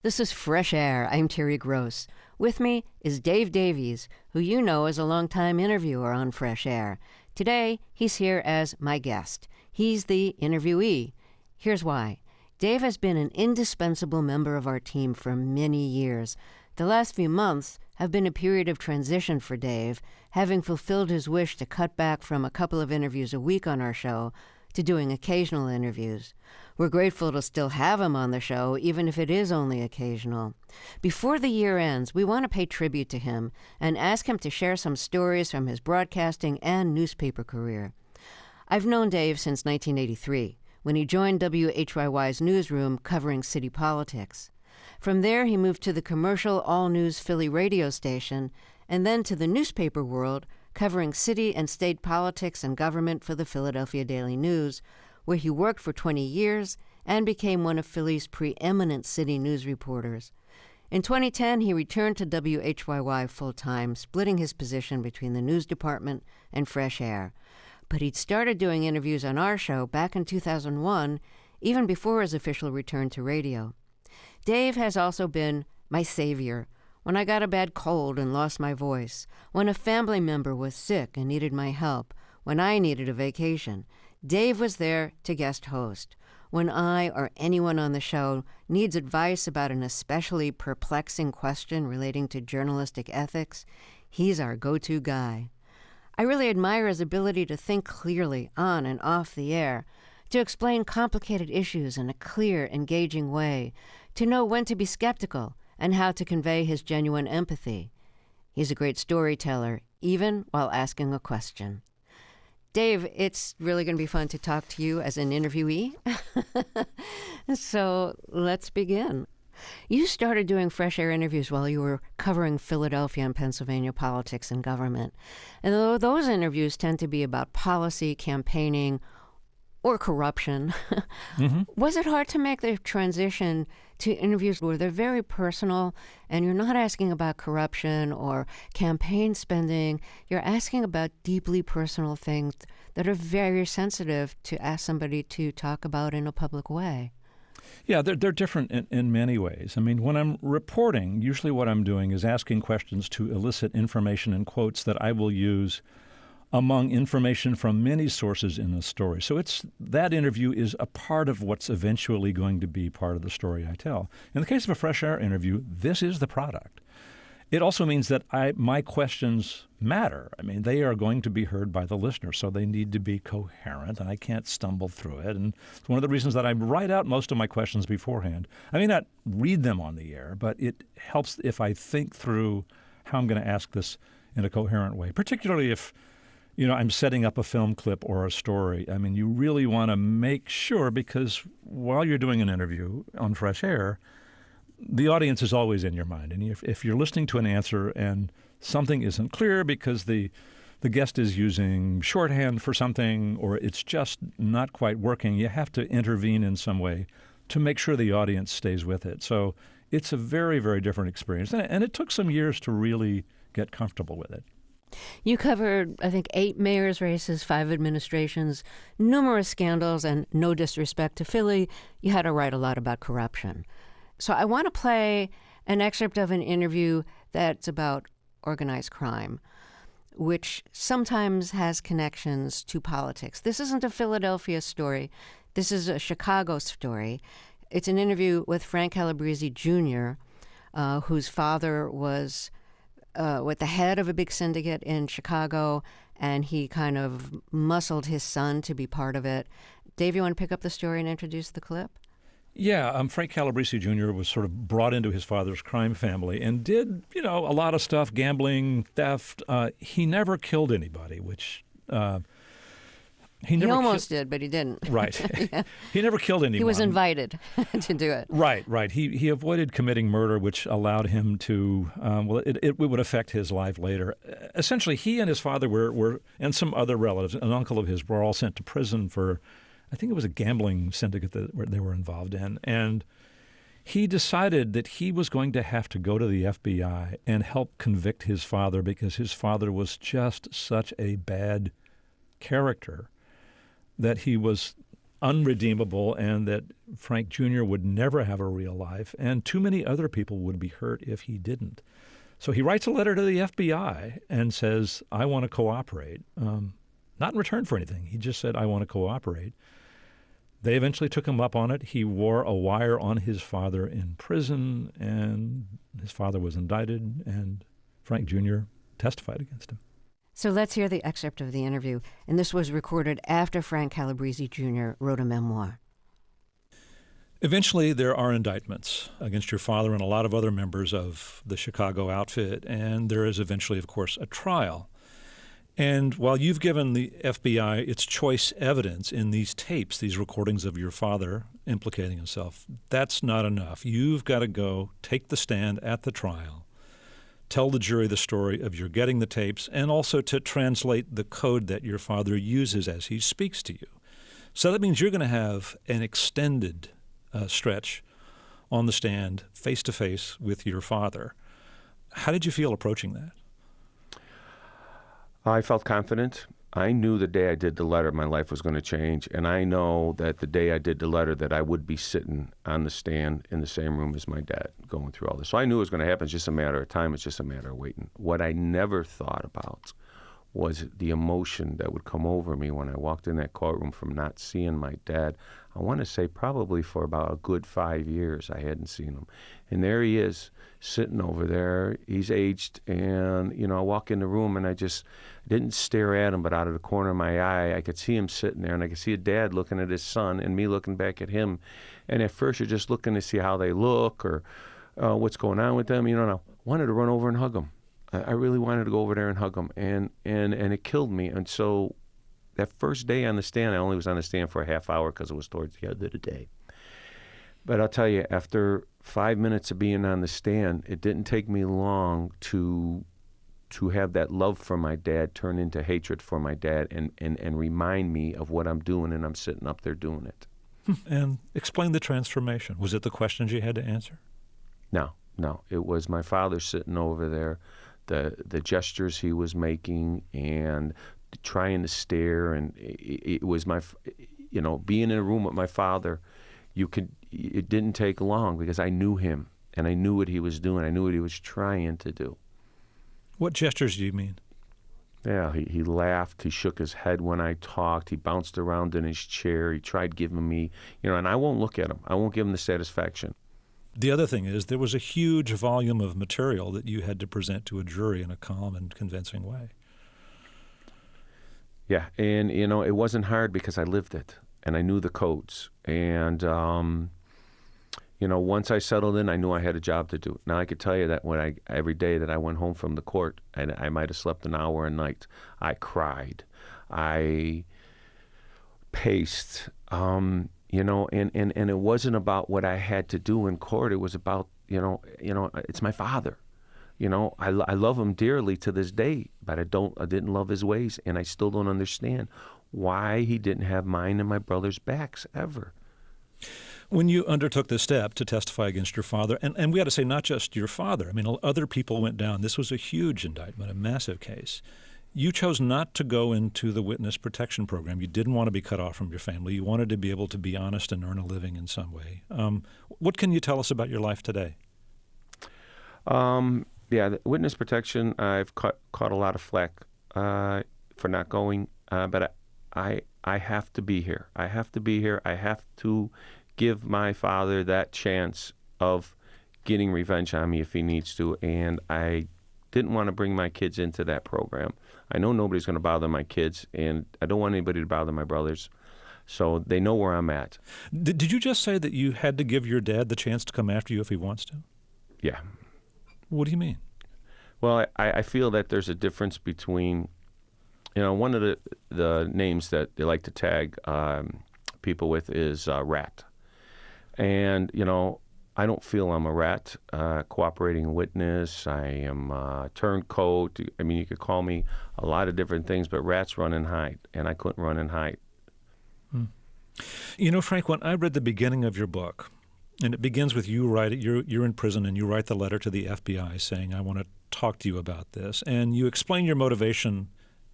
This is Fresh Air. I'm Terry Gross. With me is Dave Davies, who you know as a longtime interviewer on Fresh Air. Today, he's here as my guest. He's the interviewee. Here's why. Dave has been an indispensable member of our team for many years. The last few months have been a period of transition for Dave, having fulfilled his wish to cut back from a couple of interviews a week on our show to doing occasional interviews. We're grateful to still have him on the show, even if it is only occasional. Before the year ends, we want to pay tribute to him and ask him to share some stories from his broadcasting and newspaper career. I've known Dave since 1983, when he joined WHYY's newsroom covering city politics. From there, he moved to the commercial all-news Philly radio station, and then to the newspaper world, covering city and state politics and government for the Philadelphia Daily News, where he worked for 20 years and became one of Philly's preeminent city news reporters. In 2010, he returned to WHYY full-time, splitting his position between the news department and Fresh Air. But he'd started doing interviews on our show back in 2001, even before his official return to radio. Dave has also been my savior when I got a bad cold and lost my voice, when a family member was sick and needed my help, when I needed a vacation. Dave was there to guest host. When I or anyone on the show needs advice about an especially perplexing question relating to journalistic ethics, he's our go-to guy. I really admire his ability to think clearly on and off the air, to explain complicated issues in a clear, engaging way, to know when to be skeptical and how to convey his genuine empathy. He's a great storyteller, even while asking a question. Dave, it's really going to be fun to talk to you as an interviewee. So let's begin. You started doing Fresh Air interviews while you were covering Philadelphia and Pennsylvania politics and government. And though those interviews tend to be about policy, campaigning, or corruption, was it hard to make the transition to interviews where they're very personal and you're not asking about corruption or campaign spending, you're asking about deeply personal things that are very sensitive to ask somebody to talk about in a public way? Yeah, they're different in many ways. I mean, when I'm reporting, usually what I'm doing is asking questions to elicit information and quotes that I will use among information from many sources in the story. So that interview is a part of what's eventually going to be part of the story I tell. In the case of a Fresh Air interview, this is the product. It also means that my questions matter. I mean, they are going to be heard by the listener, so they need to be coherent, and I can't stumble through it. And it's one of the reasons that I write out most of my questions beforehand. I may not read them on the air, but it helps if I think through how I'm going to ask this in a coherent way, particularly if I'm setting up a film clip or a story. I mean, you really want to make sure, because while you're doing an interview on Fresh Air, the audience is always in your mind. And if you're listening to an answer and something isn't clear because the guest is using shorthand for something or it's just not quite working, you have to intervene in some way to make sure the audience stays with it. So it's a very, very different experience. And it took some years to really get comfortable with it. You covered, I think, 8 mayor's races, 5 administrations, numerous scandals, and no disrespect to Philly, you had to write a lot about corruption. So I want to play an excerpt of an interview that's about organized crime, which sometimes has connections to politics. This isn't a Philadelphia story. This is a Chicago story. It's an interview with Frank Calabrese Jr., whose father was with the head of a big syndicate in Chicago, and he kind of muscled his son to be part of it. Dave, you want to pick up the story and introduce the clip? Yeah, Frank Calabrese Jr. was sort of brought into his father's crime family and did, a lot of stuff, gambling, theft. He never killed anybody, which he almost did, but he didn't. Right. Yeah. He never killed anyone. He was invited to do it. Right. He avoided committing murder, which allowed him to, it would affect his life later. Essentially, he and his father were, and some other relatives, an uncle of his, were all sent to prison for, I think it was a gambling syndicate that they were involved in. And he decided that he was going to have to go to the FBI and help convict his father because his father was just such a bad character that he was unredeemable and that Frank Jr. would never have a real life, and too many other people would be hurt if he didn't. So he writes a letter to the FBI and says, I want to cooperate. Not in return for anything. He just said, I want to cooperate. They eventually took him up on it. He wore a wire on his father in prison, and his father was indicted, and Frank Jr. testified against him. So let's hear the excerpt of the interview. And this was recorded after Frank Calabrese Jr. wrote a memoir. Eventually, there are indictments against your father and a lot of other members of the Chicago outfit, and there is eventually, of course, a trial. And while you've given the FBI its choice evidence in these tapes, these recordings of your father implicating himself, that's not enough. You've got to go take the stand at the trial, tell the jury the story of your getting the tapes, and also to translate the code that your father uses as he speaks to you. So that means you're going to have an extended stretch on the stand, face-to-face with your father. How did you feel approaching that? I felt confident. I knew the day I did the letter my life was going to change, and I know that the day I did the letter that I would be sitting on the stand in the same room as my dad going through all this. So I knew it was going to happen. It's just a matter of time. It's just a matter of waiting. What I never thought about was the emotion that would come over me when I walked in that courtroom from not seeing my dad. I want to say probably for about a good 5 years I hadn't seen him. And there he is sitting over there. He's aged, and, I walk in the room and I just didn't stare at him, but out of the corner of my eye, I could see him sitting there, and I could see a dad looking at his son and me looking back at him. And at first you're just looking to see how they look or what's going on with them. And I wanted to run over and hug him. I really wanted to go over there and hug him, and it killed me. And so that first day on the stand, I only was on the stand for a half hour because it was towards the end of the day. But I'll tell you, after 5 minutes of being on the stand, it didn't take me long to have that love for my dad turn into hatred for my dad and remind me of what I'm doing, and I'm sitting up there doing it. And explain the transformation. Was it the questions you had to answer? No. It was my father sitting over there, the gestures he was making, and trying to stare, and it was being in a room with my father. It didn't take long because I knew him, and I knew what he was doing. I knew what he was trying to do. What gestures do you mean? Yeah, he laughed. He shook his head when I talked. He bounced around in his chair. He tried giving me, and I won't look at him. I won't give him the satisfaction. The other thing is there was a huge volume of material that you had to present to a jury in a calm and convincing way. Yeah, and, it wasn't hard because I lived it, and I knew the codes. And, once I settled in, I knew I had a job to do. Now, I could tell you that every day that I went home from the court, and I might have slept an hour a night, I cried. I paced, and it wasn't about what I had to do in court. It was about, it's my father. I love him dearly to this day, but I didn't love his ways, and I still don't understand why he didn't have mine and my brother's backs ever. When you undertook this step to testify against your father, and we got to say not just your father, I mean, other people went down. This was a huge indictment, a massive case. You chose not to go into the witness protection program. You didn't want to be cut off from your family. You wanted to be able to be honest and earn a living in some way. What can you tell us about your life today? Yeah, the witness protection, I've caught a lot of flack for not going, but I have to be here. I have to be here. I have to give my father that chance of getting revenge on me if he needs to, and I didn't want to bring my kids into that program. I know nobody's going to bother my kids, and I don't want anybody to bother my brothers, so they know where I'm at. Did you just say that you had to give your dad the chance to come after you if he wants to? Yeah. What do you mean? Well, I feel that there's a difference between, one of the names that they like to tag people with is rat. And, I don't feel I'm a rat, cooperating witness. I am a turncoat. I mean, you could call me a lot of different things, but rats run and hide, and I couldn't run and hide. Frank, when I read the beginning of your book, and it begins with you write it, you're in prison, and you write the letter to the FBI saying, I want to talk to you about this. And you explain your motivation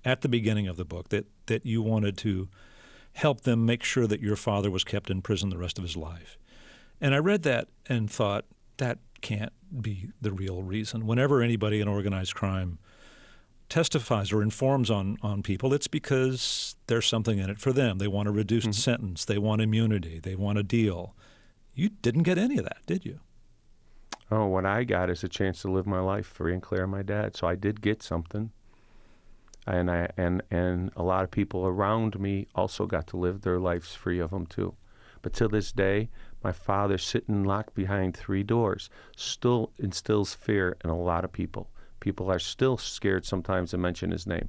at the beginning of the book, that you wanted to help them make sure that your father was kept in prison the rest of his life. And I read that and thought, that can't be the real reason. Whenever anybody in organized crime testifies or informs on people, it's because there's something in it for them. They want a reduced sentence. They want immunity. They want a deal. You didn't get any of that, did you? Oh, what I got is a chance to live my life free and clear of my dad. So I did get something. And a lot of people around me also got to live their lives free of them too. But to this day, my father sitting locked behind 3 doors still instills fear in a lot of people. People are still scared sometimes to mention his name.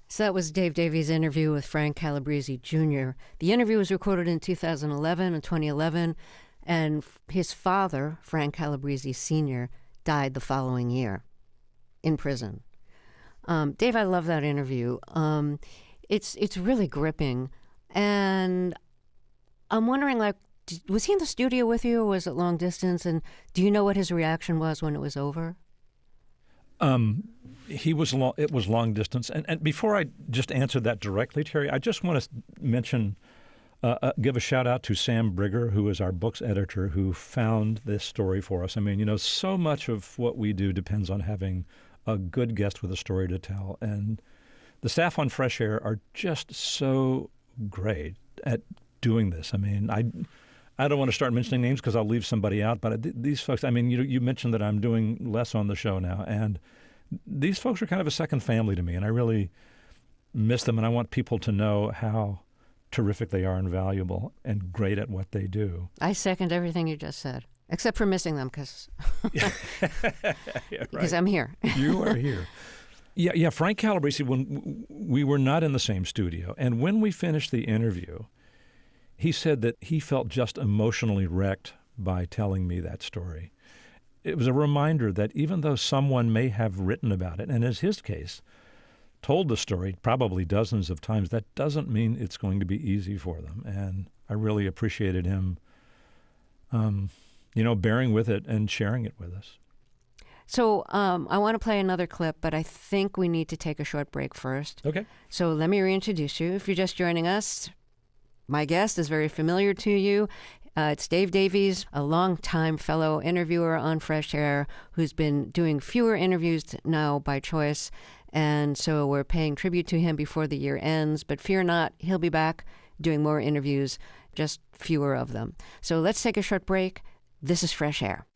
So that was Dave Davies' interview with Frank Calabrese Jr. The interview was recorded in 2011 and 2011, and his father, Frank Calabrese Sr., died the following year in prison. Dave, I love that interview. It's really gripping, and I'm wondering, like, was he in the studio with you, or was it long distance? And do you know what his reaction was when it was over? It was long distance. And before I just answer that directly, Terry, I just want to mention, give a shout out to Sam Brigger, who is our books editor, who found this story for us. I mean, so much of what we do depends on having a good guest with a story to tell. And the staff on Fresh Air are just so great at doing this. I mean, I don't want to start mentioning names because I'll leave somebody out, but these folks, I mean, you mentioned that I'm doing less on the show now, and these folks are kind of a second family to me, and I really miss them, and I want people to know how terrific they are and valuable and great at what they do. I second everything you just said, except for missing them because Yeah, right. I'm here. You are here. Yeah, Frank Calabrese, when we were not in the same studio, and when we finished the interview, he said that he felt just emotionally wrecked by telling me that story. It was a reminder that even though someone may have written about it, and as his case, told the story probably dozens of times, that doesn't mean it's going to be easy for them. And I really appreciated him, bearing with it and sharing it with us. So I want to play another clip, but I think we need to take a short break first. Okay. So let me reintroduce you. If you're just joining us, my guest is very familiar to you. It's Dave Davies, a longtime fellow interviewer on Fresh Air, who's been doing fewer interviews now by choice. And so we're paying tribute to him before the year ends. But fear not, he'll be back doing more interviews, just fewer of them. So let's take a short break. This is Fresh Air.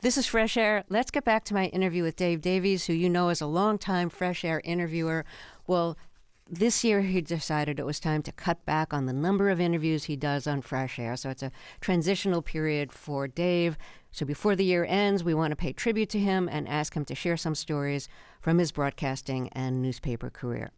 This is Fresh Air. Let's get back to my interview with Dave Davies, who you know is a longtime Fresh Air interviewer. Well, this year he decided it was time to cut back on the number of interviews he does on Fresh Air. So it's a transitional period for Dave. So before the year ends, we want to pay tribute to him and ask him to share some stories from his broadcasting and newspaper career.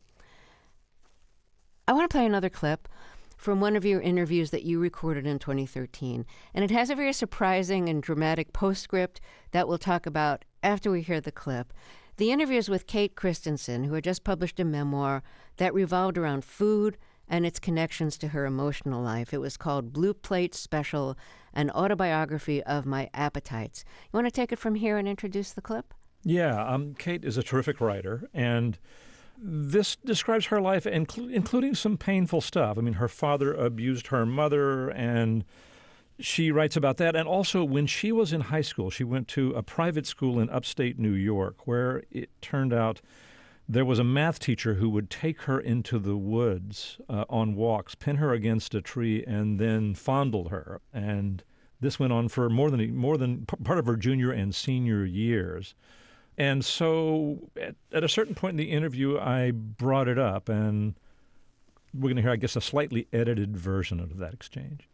I want to play another clip from one of your interviews that you recorded in 2013. And it has a very surprising and dramatic postscript that we'll talk about after we hear the clip. The interview is with Kate Christensen, who had just published a memoir that revolved around food and its connections to her emotional life. It was called Blue Plate Special, an autobiography of my appetites. You want to take it from here and introduce the clip? Yeah, Kate is a terrific writer, and this describes her life, including some painful stuff. I mean, her father abused her mother, and she writes about that. And also, when she was in high school, she went to a private school in upstate New York, where it turned out there was a math teacher who would take her into the woods on walks, pin her against a tree, and then fondle her. And this went on for more than part of her junior and senior years. And so at a certain point in the interview, I brought it up, and we're going to hear, I guess, a slightly edited version of that exchange.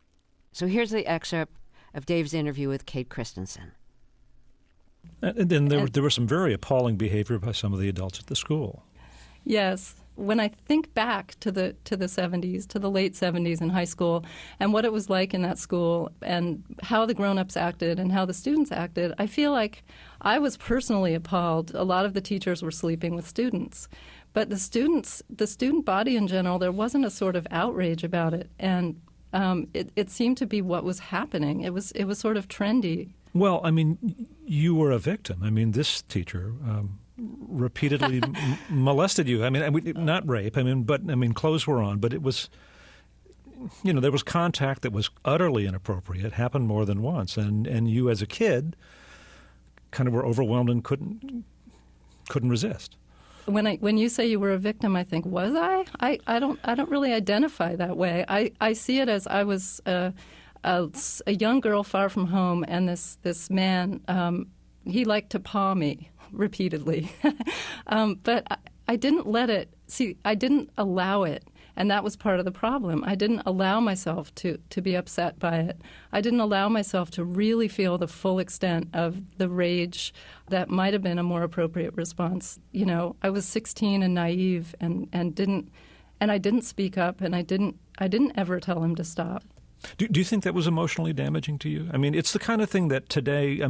So here's the excerpt of Dave's interview with Kate Christensen. And then there was some very appalling behavior by some of the adults at the school. Yes. When I think back to the 70s, to the late 70s in high school, and what it was like in that school, and how the grown-ups acted and how the students acted, I feel like I was personally appalled. A lot of the teachers were sleeping with students. But the student body in general, there wasn't a sort of outrage about it. And it seemed to be what was happening. It was sort of trendy. Well, I mean, you were a victim. I mean, this teacher repeatedly molested you. I mean, not rape. I mean, clothes were on, but it was, there was contact that was utterly inappropriate. It happened more than once, and you as a kid kind of were overwhelmed and couldn't resist. When you say you were a victim, I think, was I? I don't really identify that way. I see it as I was a young girl far from home, and this man, he liked to paw me repeatedly. But I didn't let it, I didn't allow it. And that was part of the problem. I didn't allow myself to be upset by it. I didn't allow myself to really feel the full extent of the rage that might have been a more appropriate response. I was 16 and naive and I didn't speak up, and I didn't ever tell him to stop. Do you think that was emotionally damaging to you? I mean, it's the kind of thing that today,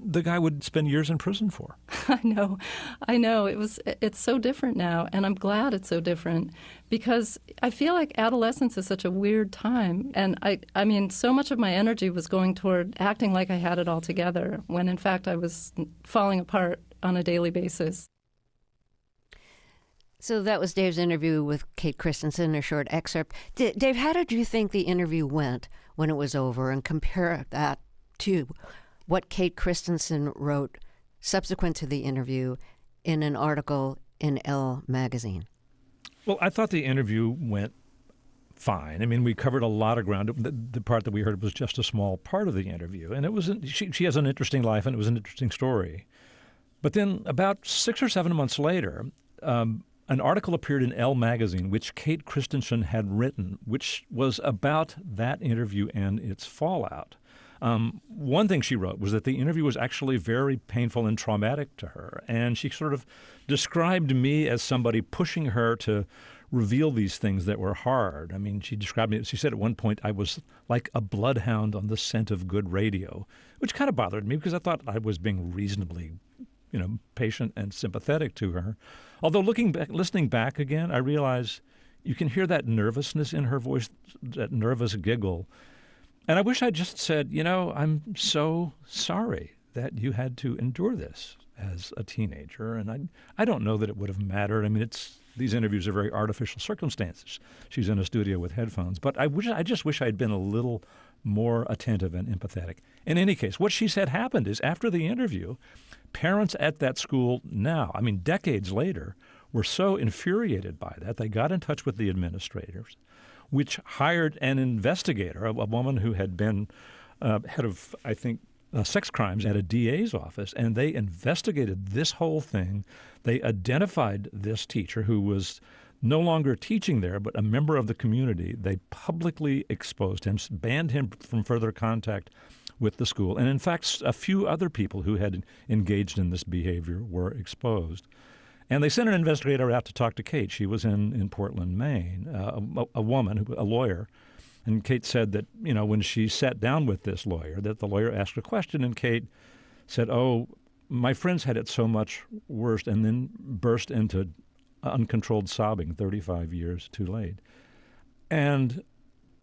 the guy would spend years in prison for. I know. It's so different now, and I'm glad it's so different, because I feel like adolescence is such a weird time. And I mean, so much of my energy was going toward acting like I had it all together, when in fact I was falling apart on a daily basis. So that was Dave's interview with Kate Christensen, a short excerpt. Dave, how did you think the interview went when it was over, and compare that to what Kate Christensen wrote subsequent to the interview in an article in Elle magazine? Well, I thought the interview went fine. I mean, we covered a lot of ground. The part that we heard was just a small part of the interview. And it was she has an interesting life, and it was an interesting story. But then about 6 or 7 months later, an article appeared in Elle magazine, which Kate Christensen had written, which was about that interview and its fallout. One thing she wrote was that the interview was actually very painful and traumatic to her, and she sort of described me as somebody pushing her to reveal these things that were hard. I mean, she described me, she said at one point, I was like a bloodhound on the scent of good radio, which kind of bothered me because I thought I was being reasonably, patient and sympathetic to her. Although listening back again, I realize you can hear that nervousness in her voice, that nervous giggle. And I wish I'd just said, I'm so sorry that you had to endure this as a teenager. And I don't know that it would have mattered. I mean, these interviews are very artificial circumstances. She's in a studio with headphones. But I just wish I'd been a little more attentive and empathetic. In any case, what she said happened is after the interview, parents at that school now, decades later, were so infuriated by that, they got in touch with the administrators, which hired an investigator, a woman who had been head of, I think, sex crimes at a DA's office, and they investigated this whole thing. They identified this teacher who was no longer teaching there, but a member of the community. They publicly exposed him, banned him from further contact with the school. And in fact, a few other people who had engaged in this behavior were exposed. And they sent an investigator out to talk to Kate. She was in Portland, Maine, a woman, a lawyer. And Kate said that, when she sat down with this lawyer, that the lawyer asked a question, and Kate said, "Oh, my friends had it so much worse," and then burst into uncontrolled sobbing 35 years too late. And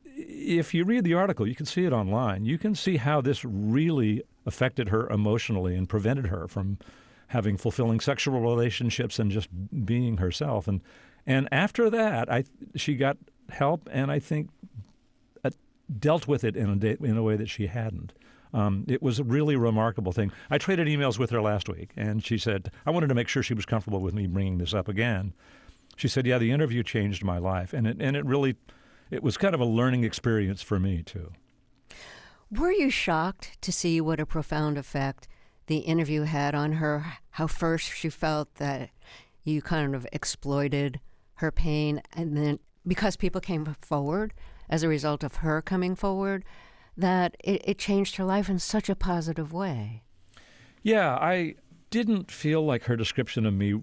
if you read the article, you can see it online. You can see how this really affected her emotionally and prevented her from having fulfilling sexual relationships and just being herself. And after that, she got help, and I think dealt with it in a way that she hadn't. It was a really remarkable thing. I traded emails with her last week, and she said, I wanted to make sure she was comfortable with me bringing this up again. She said, yeah, the interview changed my life, and it was kind of a learning experience for me, too. Were you shocked to see what a profound effect the interview had on her? How first she felt that you kind of exploited her pain, and then because people came forward as a result of her coming forward, that it changed her life in such a positive way. Yeah, I didn't feel like her description of me,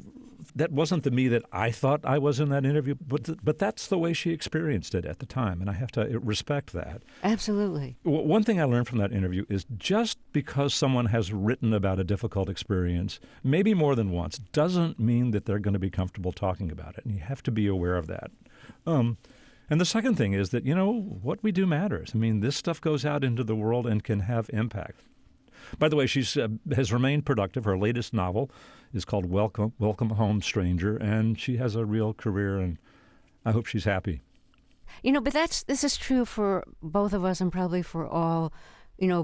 that wasn't the me that I thought I was in that interview, but that's the way she experienced it at the time, and I have to respect that. Absolutely. One thing I learned from that interview is just because someone has written about a difficult experience, maybe more than once, doesn't mean that they're going to be comfortable talking about it, and you have to be aware of that. And the second thing is that, what we do matters. This stuff goes out into the world and can have impact. By the way, she's has remained productive. Her latest novel is called Welcome Home, Stranger, and she has a real career, and I hope she's happy. But this is true for both of us and probably for all,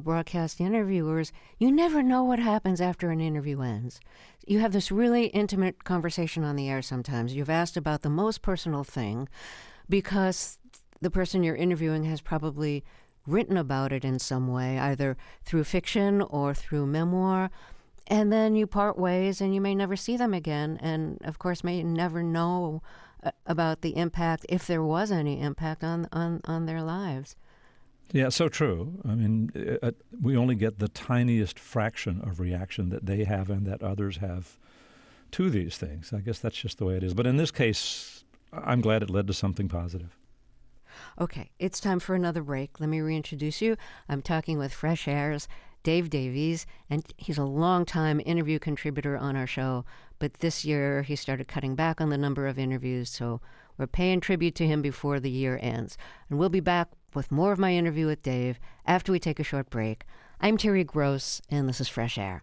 broadcast interviewers. You never know what happens after an interview ends. You have this really intimate conversation on the air sometimes. You've asked about the most personal thing because the person you're interviewing has probably written about it in some way, either through fiction or through memoir. And then you part ways and you may never see them again. And, of course, may never know about the impact, if there was any impact on their lives. Yeah, so true. I mean, we only get the tiniest fraction of reaction that they have and that others have to these things. I guess that's just the way it is. But in this case, I'm glad it led to something positive. Okay, it's time for another break. Let me reintroduce you. I'm talking with Fresh Air's Dave Davies, and he's a longtime interview contributor on our show. But this year, he started cutting back on the number of interviews, so we're paying tribute to him before the year ends. And we'll be back with more of my interview with Dave after we take a short break. I'm Terry Gross, and this is Fresh Air.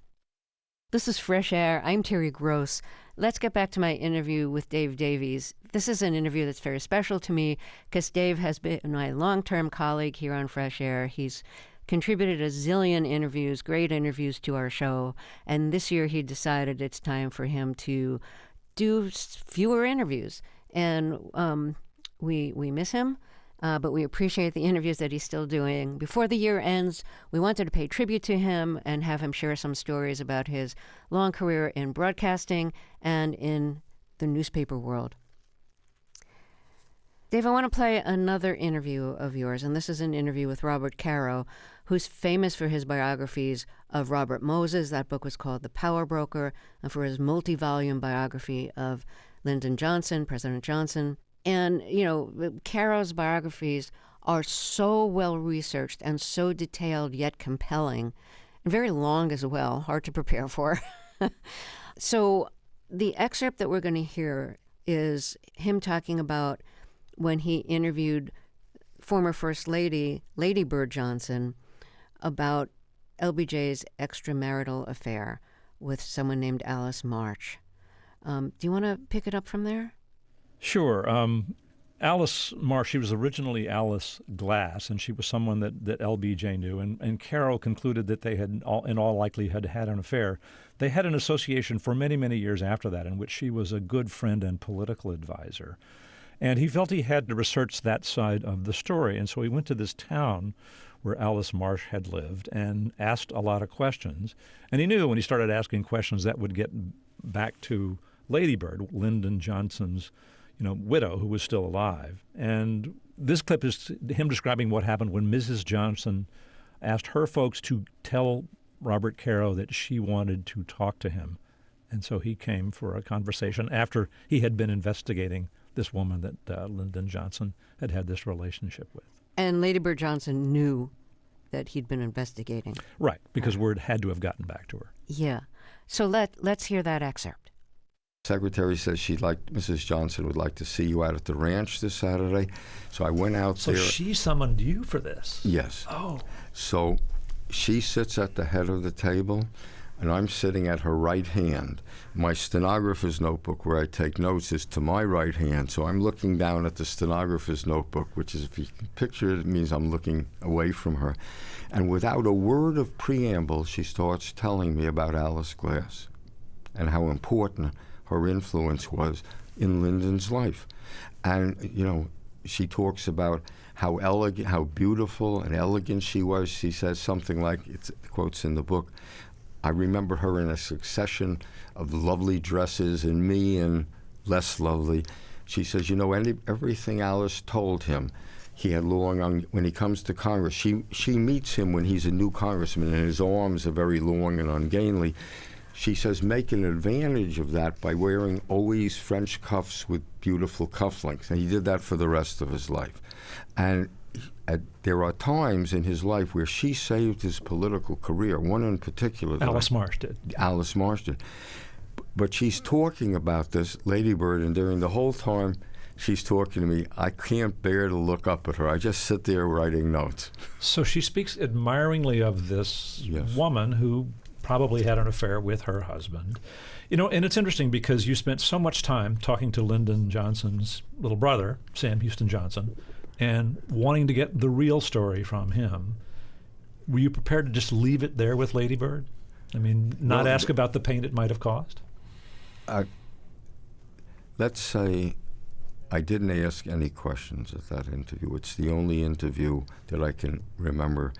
This is Fresh Air. I'm Terry Gross. Let's get back to my interview with Dave Davies. This is an interview that's very special to me because Dave has been my long-term colleague here on Fresh Air. He's contributed a zillion interviews, great interviews to our show, and this year he decided it's time for him to do fewer interviews. And we miss him, but we appreciate the interviews that he's still doing. Before the year ends, we wanted to pay tribute to him and have him share some stories about his long career in broadcasting and in the newspaper world. Dave, I want to play another interview of yours, and this is an interview with Robert Caro, who's famous for his biographies of Robert Moses. That book was called The Power Broker, and for his multi-volume biography of Lyndon Johnson, President Johnson. And, Caro's biographies are so well-researched and so detailed yet compelling, and very long as well, hard to prepare for. So the excerpt that we're going to hear is him talking about when he interviewed former First Lady, Lady Bird Johnson, about LBJ's extramarital affair with someone named Alice March. Do you want to pick it up from there? Sure. Alice Marsh, she was originally Alice Glass, and she was someone that LBJ knew. And Caro concluded that they had, in all likelihood, had an affair. They had an association for many, many years after that in which she was a good friend and political advisor. And he felt he had to research that side of the story. And so he went to this town where Alice Marsh had lived and asked a lot of questions. And he knew when he started asking questions that would get back to Lady Bird, Lyndon Johnson's widow, who was still alive. And this clip is him describing what happened when Mrs. Johnson asked her folks to tell Robert Caro that she wanted to talk to him. And so he came for a conversation after he had been investigating this woman that Lyndon Johnson had this relationship with. And Lady Bird Johnson knew that he'd been investigating. Right, because word had to have gotten back to her. Yeah. So let's hear that excerpt. Secretary says Mrs. Johnson would like to see you out at the ranch this Saturday. So I went out there. So she summoned you for this? Yes. Oh. So she sits at the head of the table, and I'm sitting at her right hand. My stenographer's notebook, where I take notes, is to my right hand. So I'm looking down at the stenographer's notebook, which is, if you can picture it, it means I'm looking away from her. And without a word of preamble, she starts telling me about Alice Glass and how important her influence was in Lyndon's life. And, she talks about how elegant, how beautiful and elegant she was. She says something like, it's quotes in the book, I remember her in a succession of lovely dresses and me in less lovely. She says, everything Alice told him, he had long, when he comes to Congress, she meets him when he's a new congressman and his arms are very long and ungainly. She says, make an advantage of that by wearing always French cuffs with beautiful cufflinks. And he did that for the rest of his life. And there are times in his life where she saved his political career, one in particular. Alice Marsh did. Alice Marsh did. But she's talking about this, Lady Bird, and during the whole time, she's talking to me, I can't bear to look up at her. I just sit there writing notes. So she speaks admiringly of this Yes. woman who probably had an affair with her husband. And it's interesting because you spent so much time talking to Lyndon Johnson's little brother, Sam Houston Johnson, and wanting to get the real story from him. Were you prepared to just leave it there with Lady Bird? I mean, not Well, ask about the pain it might have caused? Let's say I didn't ask any questions at that interview. It's the only interview that I can remember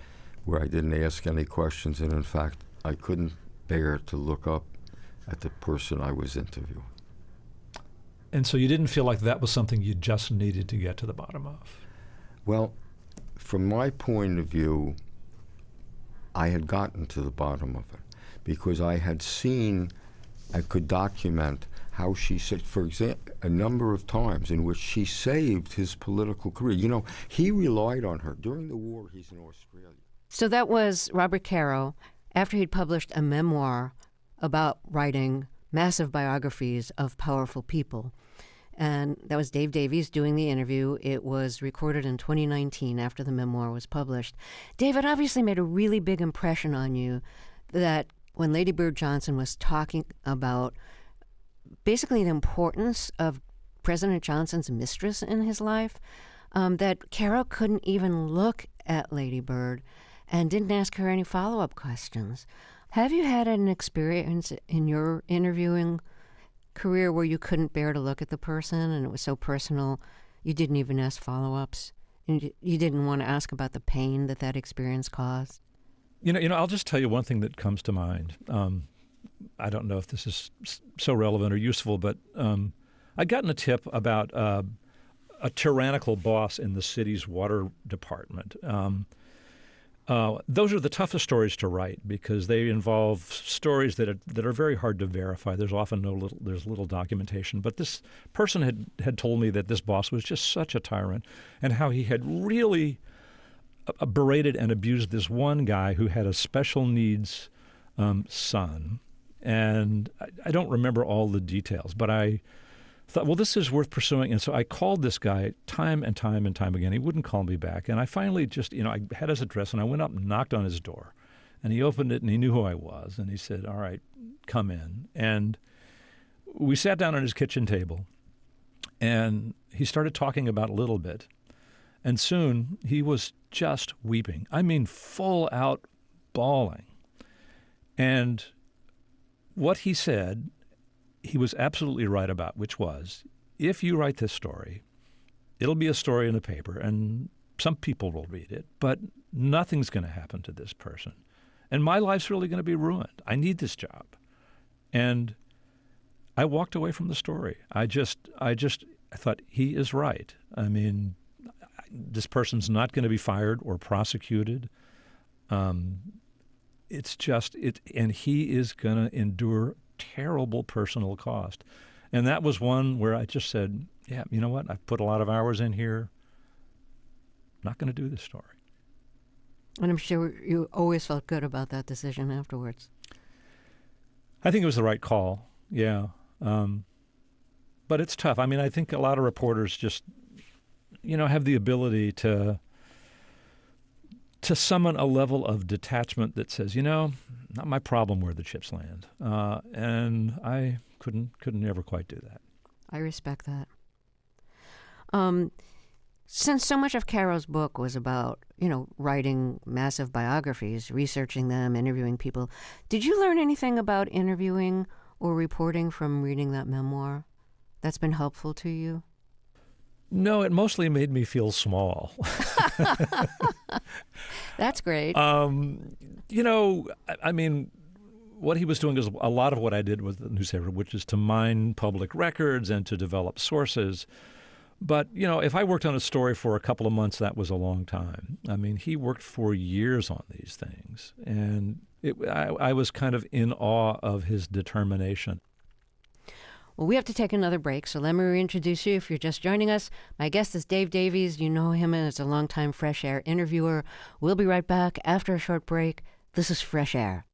where I didn't ask any questions, and in fact, I couldn't bear to look up at the person I was interviewing. And so you didn't feel like that was something you just needed to get to the bottom of? Well, from my point of view, I had gotten to the bottom of it because I had seen, I could document how she said, for example, a number of times in which she saved his political career. He relied on her. During the war, he's in Australia. So that was Robert Caro after he'd published a memoir about writing massive biographies of powerful people. And that was Dave Davies doing the interview. It was recorded in 2019 after the memoir was published. David obviously made a really big impression on you that when Lady Bird Johnson was talking about basically the importance of President Johnson's mistress in his life, that Caro couldn't even look at Lady Bird and didn't ask her any follow-up questions. Have you had an experience in your interviewing career where you couldn't bear to look at the person and it was so personal you didn't even ask follow-ups and you didn't want to ask about the pain that experience caused? I'll just tell you one thing that comes to mind. I don't know if this is so relevant or useful, but I'd gotten a tip about a tyrannical boss in the city's water department. Those are the toughest stories to write because they involve stories that are very hard to verify. There's often there's little documentation. But this person had told me that this boss was just such a tyrant, and how he had really berated and abused this one guy who had a special needs son. And I don't remember all the details, but I thought, well, this is worth pursuing. And so I called this guy time and time and time again. He wouldn't call me back. And I finally just, I had his address, and I went up and knocked on his door. And he opened it, and he knew who I was. And he said, all right, come in. And we sat down at his kitchen table, and he started talking about a little bit. And soon he was just weeping. I mean, full out bawling. And what he said, he was absolutely right about, which was, if you write this story, it'll be a story in the paper, and some people will read it, but nothing's going to happen to this person. And my life's really going to be ruined. I need this job. And I walked away from the story. I thought, he is right. I mean, this person's not going to be fired or prosecuted. It's just, and he is going to endure terrible personal cost. And that was one where I just said, yeah, you know what? I've put a lot of hours in here. I'm not going to do this story. And I'm sure you always felt good about that decision afterwards. I think it was the right call, yeah. But it's tough. I mean, I think a lot of reporters just, have the ability to summon a level of detachment that says, not my problem where the chips land. And I couldn't ever quite do that. I respect that. Since so much of Caro's book was about, writing massive biographies, researching them, interviewing people, did you learn anything about interviewing or reporting from reading that memoir that's been helpful to you? No, it mostly made me feel small. That's great. I mean, what he was doing is a lot of what I did with the newspaper, which is to mine public records and to develop sources. But, if I worked on a story for a couple of months, that was a long time. I mean, he worked for years on these things. And I was kind of in awe of his determination. Well, we have to take another break, so let me reintroduce you if you're just joining us. My guest is Dave Davies. You know him as a longtime Fresh Air interviewer. We'll be right back after a short break. This is Fresh Air.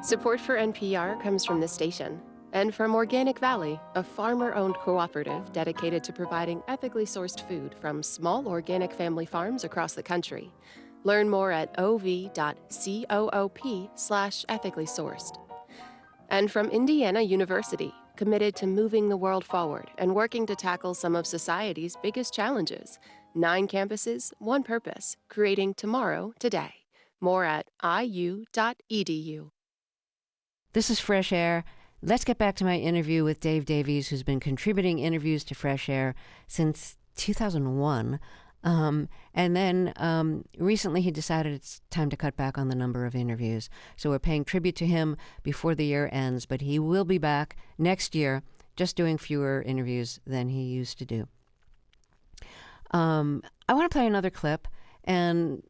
Support for NPR comes from this station and from Organic Valley, a farmer-owned cooperative dedicated to providing ethically sourced food from small organic family farms across the country. Learn more at ov.coop/ethically sourced. And from Indiana University, committed to moving the world forward and working to tackle some of society's biggest challenges. 9 campuses, 1 purpose, creating tomorrow today. More at iu.edu. This is Fresh Air. Let's get back to my interview with Dave Davies, who's been contributing interviews to Fresh Air since 2001. And then recently he decided it's time to cut back on the number of interviews. So we're paying tribute to him before the year ends, but he will be back next year, just doing fewer interviews than he used to do. I want to play another clip, and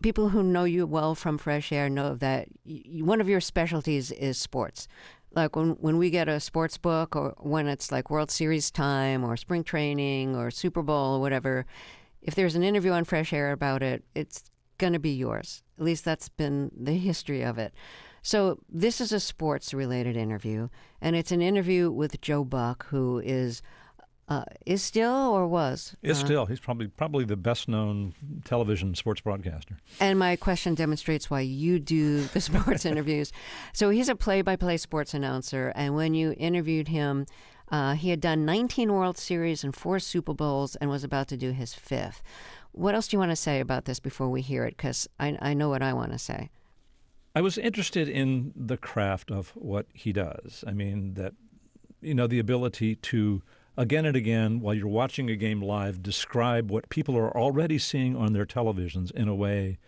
people who know you well from Fresh Air know that one of your specialties is sports. Like when we get a sports book, or when it's like World Series time or spring training or Super Bowl or whatever, if there's an interview on Fresh Air about it, it's going to be yours. At least that's been the history of it. So this is a sports-related interview, and it's an interview with Joe Buck, who is still or was? Is still. He's probably the best-known television sports broadcaster. And my question demonstrates why you do the sports interviews. So he's a play-by-play sports announcer, and when you interviewed him, he had done 19 World Series and 4 Super Bowls and was about to do his 5th. What else do you want to say about this before we hear it? Because I know what I want to say. I was interested in the craft of what he does. I mean, that, the ability to, again and again, while you're watching a game live, describe what people are already seeing on their televisions in a way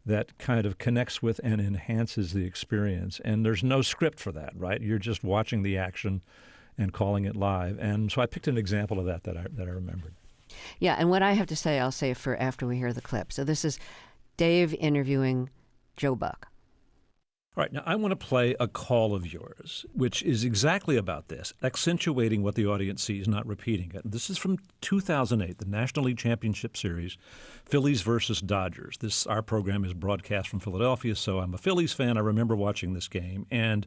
that kind of connects with and enhances the experience. And there's no script for that, right? You're just watching the action and calling it live. And so I picked an example of that I remembered. Yeah, and what I have to say, I'll say for after we hear the clip. So this is Dave interviewing Joe Buck. All right, now I want to play a call of yours, which is exactly about this, accentuating what the audience sees, not repeating it. This is from 2008, the National League Championship Series, Phillies versus Dodgers. Our program is broadcast from Philadelphia, so I'm a Phillies fan. I remember watching this game, and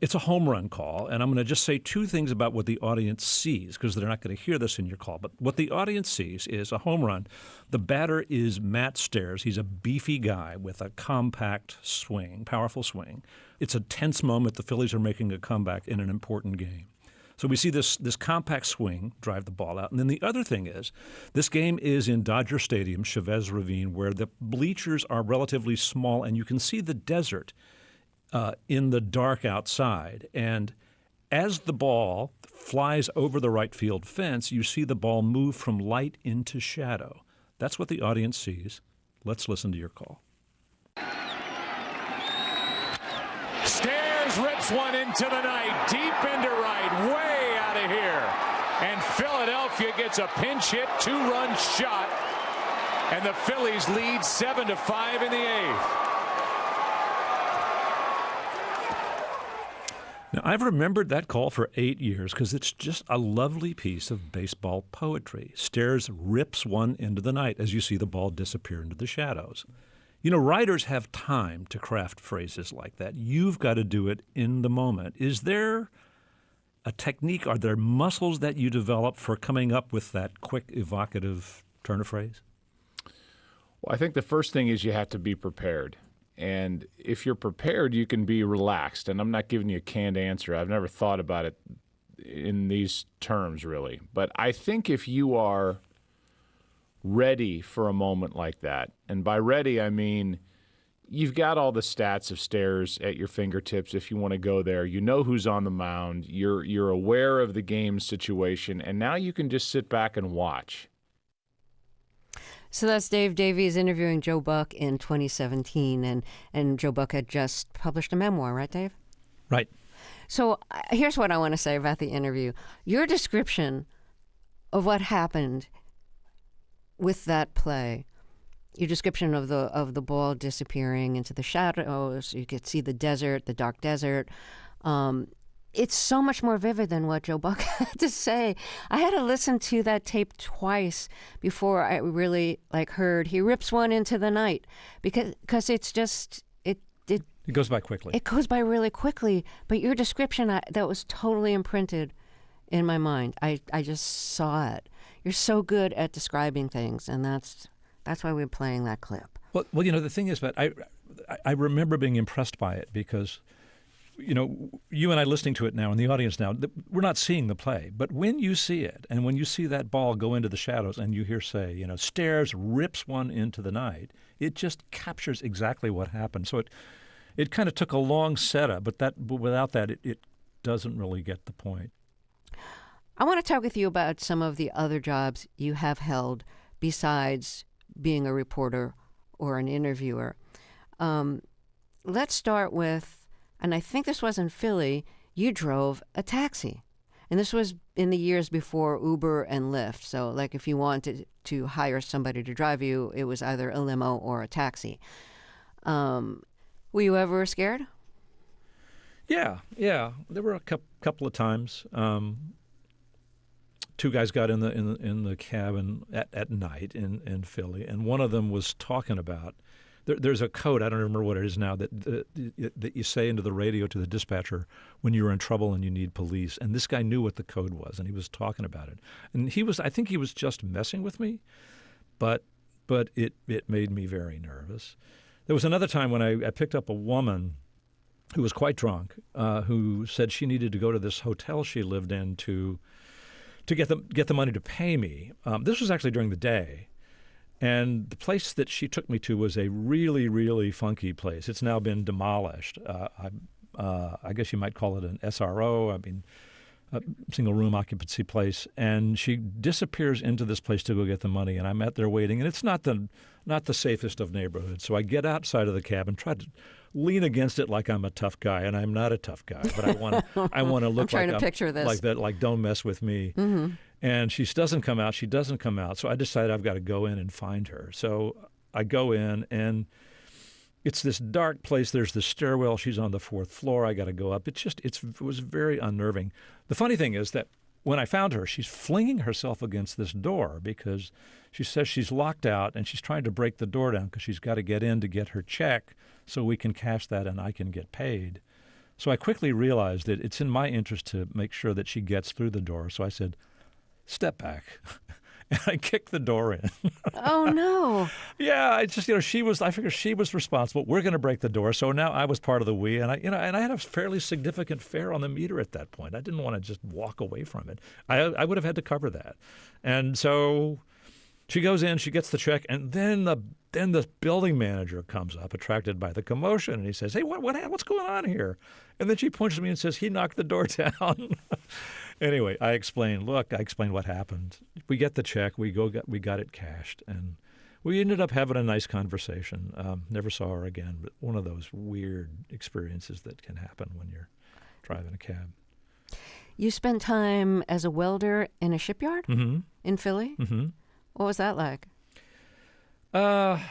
it's a home run call, and I'm going to just say 2 things about what the audience sees, because they're not going to hear this in your call. But what the audience sees is a home run. The batter is Matt Stairs. He's a beefy guy with a compact swing, powerful swing. It's a tense moment. The Phillies are making a comeback in an important game. So we see this compact swing drive the ball out. And then the other thing is, this game is in Dodger Stadium, Chavez Ravine, where the bleachers are relatively small, and you can see the desert in the dark outside. And as the ball flies over the right field fence, you see the ball move from light into shadow. That's what the audience sees. Let's listen to your call. Stairs rips one into the night, deep into right, way out of here. And Philadelphia gets a pinch hit, 2-run shot. And the Phillies lead 7-5 in the 8th. Now, I've remembered that call for 8 years because it's just a lovely piece of baseball poetry. Stairs rips one into the night as you see the ball disappear into the shadows. Writers have time to craft phrases like that. You've got to do it in the moment. Is there a technique? Are there muscles that you develop for coming up with that quick, evocative turn of phrase? Well, I think the first thing is you have to be prepared. And if you're prepared, you can be relaxed. And I'm not giving you a canned answer. I've never thought about it in these terms, really. But I think if you are ready for a moment like that, and by ready, I mean you've got all the stats of Stairs at your fingertips if you want to go there. You know who's on the mound. You're aware of the game situation. And now you can just sit back and watch. So that's Dave Davies interviewing Joe Buck in 2017, and Joe Buck had just published a memoir, right, Dave? Right. So here's what I want to say about the interview. Your description of what happened with that play, your description of the ball disappearing into the shadows, you could see the desert, the dark desert. It's so much more vivid than what Joe Buck had to say. I had to listen to that tape twice before I really heard he rips one into the night because it's just it It goes by quickly. It goes by really quickly, but your description, that was totally imprinted in my mind. I just saw it. You're so good at describing things, and that's why we're playing that clip. Well, the thing is, but I remember being impressed by it because, you and I listening to it now, and the audience now, we're not seeing the play. But when you see it, and when you see that ball go into the shadows, and you hear say, stairs rips one into the night, it just captures exactly what happened. So it kind of took a long setup, but without that, it doesn't really get the point. I want to talk with you about some of the other jobs you have held besides being a reporter or an interviewer. Let's start with, and I think this was in Philly, you drove a taxi. And this was in the years before Uber and Lyft. So like if you wanted to hire somebody to drive you, it was either a limo or a taxi. Were you ever scared? Yeah. There were a couple of times. Two guys got in the cabin at night in Philly, and one of them was talking about there's a code, I don't remember what it is now, that you say into the radio to the dispatcher when you're in trouble and you need police. And this guy knew what the code was, and he was talking about it. And I think he was just messing with me, but it made me very nervous. There was another time when I picked up a woman who was quite drunk, who said she needed to go to this hotel she lived in to get the money to pay me. This was actually during the day. And the place that she took me to was a really, really funky place. It's now been demolished. I guess you might call it an SRO, a single room occupancy place. And she disappears into this place to go get the money. And I'm out there waiting. And it's not the safest of neighborhoods. So I get outside of the cab and try to lean against it like I'm a tough guy. And I'm not a tough guy. But I want to look I'm trying to picture this. Like that, like don't mess with me. Mm-hmm. And she doesn't come out. So I decided I've got to go in and find her. So I go in, and it's this dark place. There's the stairwell. She's on the 4th floor. I got to go up. It was very unnerving. The funny thing is that when I found her, she's flinging herself against this door because she says she's locked out, and she's trying to break the door down because she's got to get in to get her check so we can cash that and I can get paid. So I quickly realized that it's in my interest to make sure that she gets through the door. So I said, "Step back." And I kicked the door in. Oh, no. Yeah, I figured she was responsible. We're going to break the door. So now I was part of the we, and I had a fairly significant fare on the meter at that point. I didn't want to just walk away from it. I would have had to cover that. And so she goes in, she gets the check, and then the building manager comes up, attracted by the commotion, and he says, "Hey, what's going on here?" And then she punches me and says, "He knocked the door down." Anyway, I explained what happened. We get the check, we got it cashed, and we ended up having a nice conversation. Never saw her again, but one of those weird experiences that can happen when you're driving a cab. You spent time as a welder in a shipyard in Philly? Mm-hmm. What was that like? I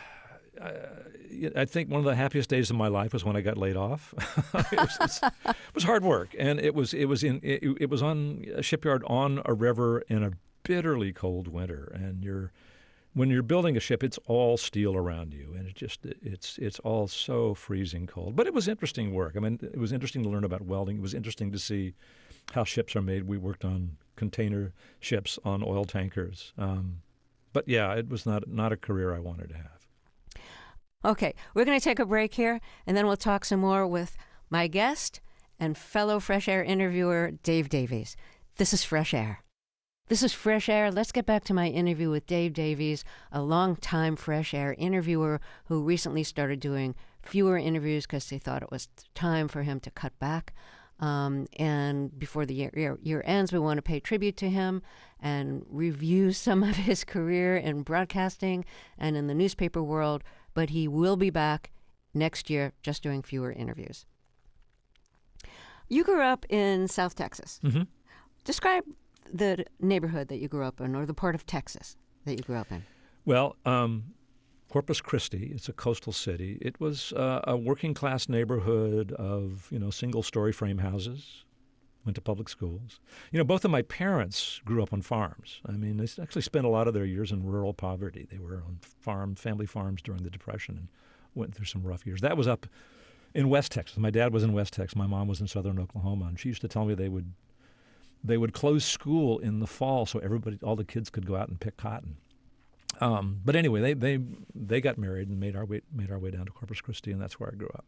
think one of the happiest days of my life was when I got laid off. It was hard work, and it was on a shipyard on a river in a bitterly cold winter. And when you're building a ship, it's all steel around you, and it's all so freezing cold. But it was interesting work. I mean, it was interesting to learn about welding. It was interesting to see how ships are made. We worked on container ships on oil tankers. But yeah, it was not a career I wanted to have. Okay, we're going to take a break here, and then we'll talk some more with my guest and fellow Fresh Air interviewer, Dave Davies. This is Fresh Air. This is Fresh Air. Let's get back to my interview with Dave Davies, a longtime Fresh Air interviewer who recently started doing fewer interviews because they thought it was time for him to cut back. And before the year ends, we want to pay tribute to him and review some of his career in broadcasting and in the newspaper world. But he will be back next year just doing fewer interviews. You grew up in South Texas. Mm-hmm. Describe the neighborhood that you grew up in, or the part of Texas that you grew up in. Well, Corpus Christi, it's a coastal city. It was a working class neighborhood of, single-story frame houses. Went to public schools. Both of my parents grew up on farms. I mean, they actually spent a lot of their years in rural poverty. They were on family farms during the Depression and went through some rough years. That was up In West Texas. My dad was in West Texas. My mom was in southern Oklahoma. And she used to tell me they would close school in the fall so all the kids could go out and pick cotton. But anyway, they got married and made our way down to Corpus Christi, and that's where I grew up.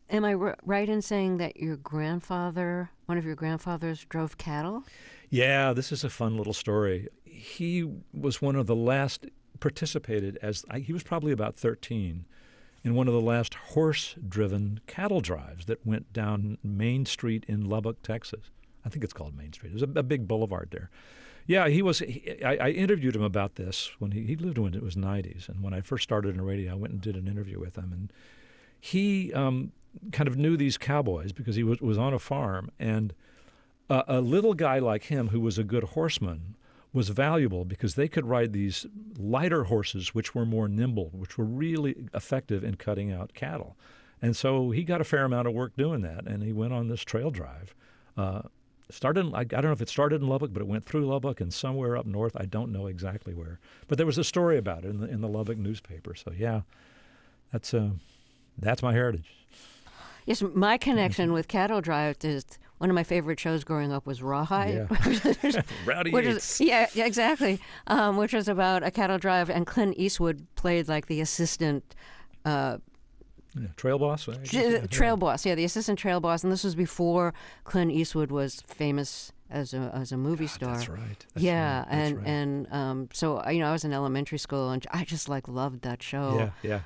Am I right in saying that one of your grandfathers, drove cattle? Yeah, this is a fun little story. He was one of the last participated he was probably about 13 in one of the last horse-driven cattle drives that went down Main Street in Lubbock, Texas. I think it's called Main Street. There's a big boulevard there. Yeah, I interviewed him about this when he lived when it was 90s. And when I first started in radio, I went and did an interview with him. And he kind of knew these cowboys because he was on a farm. And a little guy like him who was a good horseman was valuable because they could ride these lighter horses, which were more nimble, which were really effective in cutting out cattle. And so he got a fair amount of work doing that, and he went on this trail drive. I don't know if it started in Lubbock, but it went through Lubbock and somewhere up north. I don't know exactly where. But there was a story about it in the Lubbock newspaper. So, yeah, that's my heritage. Yes, my connection with cattle drive is one of my favorite shows growing up was Rawhide. Yeah. Rowdy Yates. Yeah, exactly. Which was about a cattle drive, and Clint Eastwood played like the assistant trail boss? Trail boss, the assistant trail boss. And this was before Clint Eastwood was famous as a movie star. That's right. So I was in elementary school, and I just loved that show. Yeah.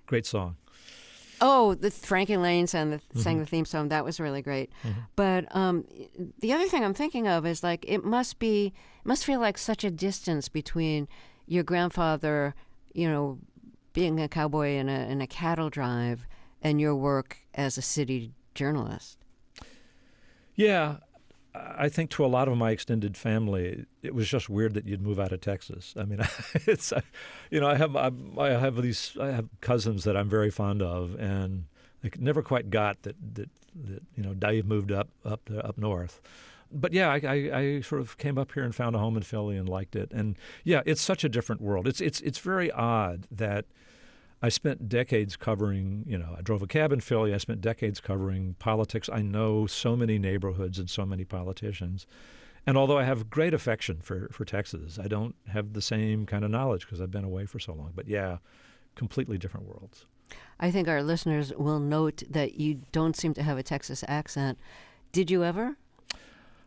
Great song. Oh, the Frankie Lane sang the theme song. That was really great. Mm-hmm. But the other thing I'm thinking of is it must feel like such a distance between your grandfather, being a cowboy in a cattle drive, and your work as a city journalist. Yeah, I think to a lot of my extended family, it was just weird that you'd move out of Texas. I mean, it's I have cousins that I'm very fond of, and they never quite got that Dave moved up north. But yeah, I sort of came up here and found a home in Philly and liked it. And yeah, it's such a different world. It's very odd that I spent decades covering, I drove a cab in Philly. I spent decades covering politics. I know so many neighborhoods and so many politicians. And although I have great affection for Texas, I don't have the same kind of knowledge because I've been away for so long. But yeah, completely different worlds. I think our listeners will note that you don't seem to have a Texas accent. Did you ever?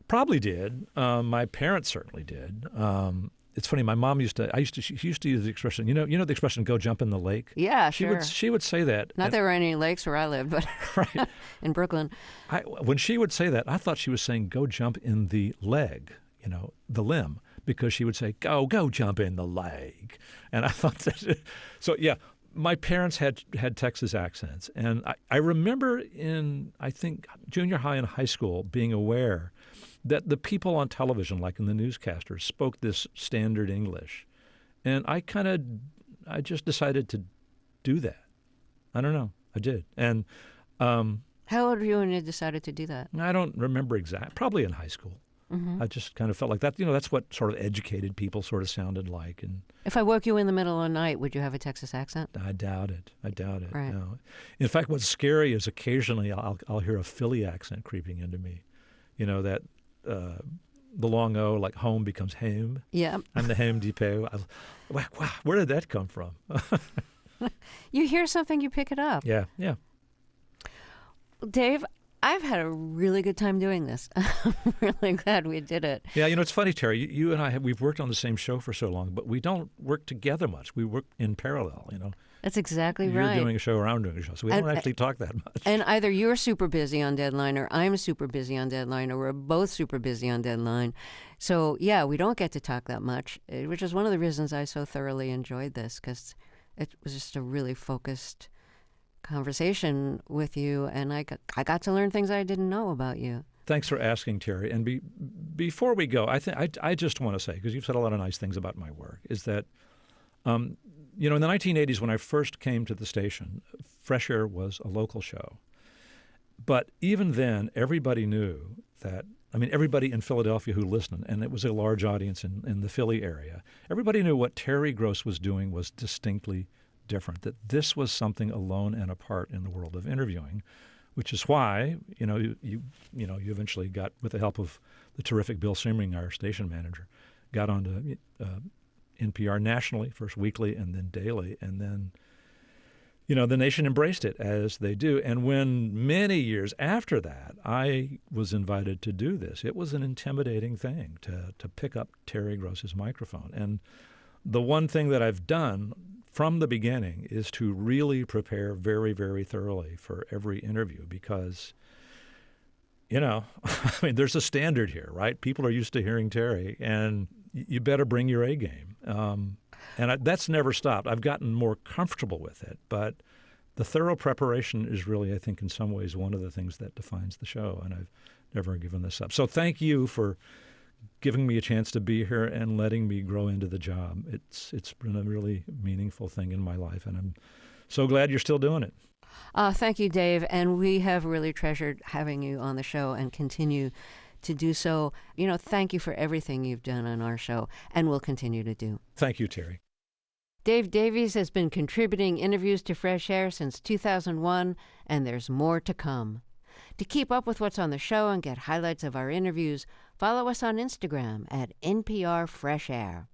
Probably did. My parents certainly did. It's funny. My mom she used to use the expression. You know the expression, "Go jump in the lake." Yeah, sure. She would say that. Not there were any lakes where I lived, but right in Brooklyn. When she would say that, I thought she was saying, "Go jump in the leg," the limb, because she would say, "Go jump in the leg," and I thought that. So yeah, my parents had Texas accents, and I remember in I think junior high and high school being aware that the people on television, like in the newscasters, spoke this standard English. And I just decided to do that. I don't know. I did. And how old were you when you decided to do that? I don't remember exactly. Probably in high school. Mm-hmm. I just kind of felt like that. That's what sort of educated people sort of sounded like. And if I woke you in the middle of the night, would you have a Texas accent? I doubt it. Right. No. In fact, what's scary is occasionally I'll hear a Philly accent creeping into me. That the long O, like home, becomes home. Yeah. I'm the Home Depot. Wow, where did that come from? You hear something, you pick it up. Yeah. Dave, I've had a really good time doing this. I'm really glad we did it. Yeah, it's funny, Terry. You and I we've worked on the same show for so long, but we don't work together much. We work in parallel. That's exactly You're right. You're doing a show or I'm doing a show, so we don't actually talk that much. And either you're super busy on deadline or I'm super busy on deadline or we're both super busy on deadline. So, yeah, we don't get to talk that much, which is one of the reasons I so thoroughly enjoyed this, because it was just a really focused conversation with you, and I got to learn things I didn't know about you. Thanks for asking, Terry. And before we go, I just want to say, because you've said a lot of nice things about my work, is that in the 1980s, when I first came to the station, Fresh Air was a local show. But even then, everybody knew that, everybody in Philadelphia who listened, and it was a large audience in the Philly area, everybody knew what Terry Gross was doing was distinctly different, that this was something alone and apart in the world of interviewing, which is why, you eventually got, with the help of the terrific Bill Siemering, our station manager, got onto NPR nationally, first weekly and then daily, and then the nation embraced it, as they do. And when many years after that I was invited to do this, it was an intimidating thing to pick up Terry Gross's microphone. And the one thing that I've done from the beginning is to really prepare very, very thoroughly for every interview because, there's a standard here, right? People are used to hearing Terry, and you better bring your A game. That's never stopped. I've gotten more comfortable with it, but the thorough preparation is really, I think, in some ways one of the things that defines the show, and I've never given this up. So thank you for giving me a chance to be here and letting me grow into the job. It's been a really meaningful thing in my life, and I'm so glad you're still doing it. Thank you, Dave, and we have really treasured having you on the show and continue to do so. Thank you for everything you've done on our show and will continue to do. Thank you, Terry. Dave Davies has been contributing interviews to Fresh Air since 2001, and there's more to come. To keep up with what's on the show and get highlights of our interviews, follow us on Instagram at NPR Fresh Air.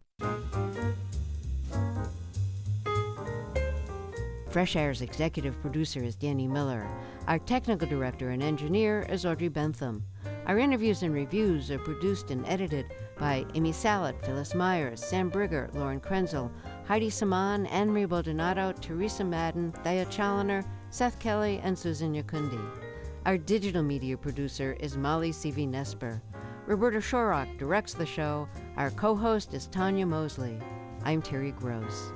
Fresh Air's executive producer is Danny Miller. Our technical director and engineer is Audrey Bentham. Our interviews and reviews are produced and edited by Amy Salat, Phyllis Myers, Sam Brigger, Lauren Krenzel, Heidi Saman, Anne-Marie Baldonado, Teresa Madden, Thea Challoner, Seth Kelly, and Susan Yakundi. Our digital media producer is Molly C.V. Nesper. Roberta Shorrock directs the show. Our co-host is Tanya Mosley. I'm Terry Gross.